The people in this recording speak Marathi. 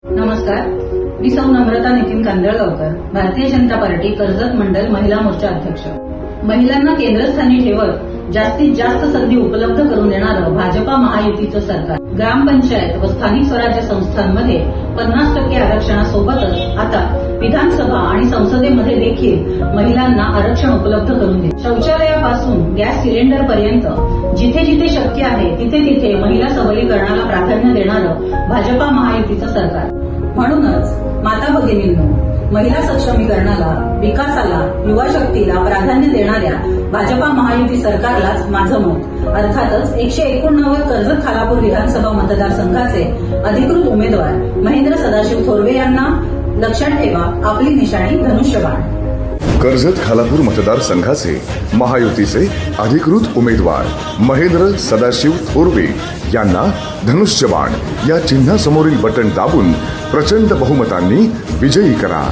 नमस्कार, मी सौ नम्रता नितीन कांदळगावकर, भारतीय जनता पार्टी कर्जत मंडल महिला मोर्चा अध्यक्ष। महिलांना केंद्रस्थानी ठेवत जास्तीत जास्त संधी उपलब्ध करून देणारं भाजपा महायुतीचं सरकार ग्रामपंचायत व स्थानिक स्वराज्य संस्थांमध्ये 50% आरक्षणासोबतच आता विधानसभा आणि संसदेमध्ये देखील महिलांना आरक्षण उपलब्ध करून देईल। शौचालयापासून गॅस सिलेंडरपर्यंत जिथे जिथे शक्य आहे तिथे तिथे महिला सबलीकरणाला प्राधान्य देणारं भाजपा महायुतीचं सरकार। म्हणूनच माता भगिनींनो, महिला सक्षमीकरणाला, विकासाला, युवा शक्तीला प्राधान्य देणाऱ्या भाजपा महायुती सरकारलाच माझं मत। अर्थातच 189 कर्जत खालापूर विधानसभा मतदारसंघाचे अधिकृत उमेदवार महेंद्र सदाशिव थोरवे यांना लक्षात ठेवा, आपली निशाणी धनुष्यबाण। कर्जत खालापूर मतदारसंघाचे महायुतीचे अधिकृत उमेदवार महेंद्र सदाशिव थोरवे यांना धनुष्यबाण या चिन्हासमोरील बटन दाबून प्रचंड बहुमतांनी विजयी करा।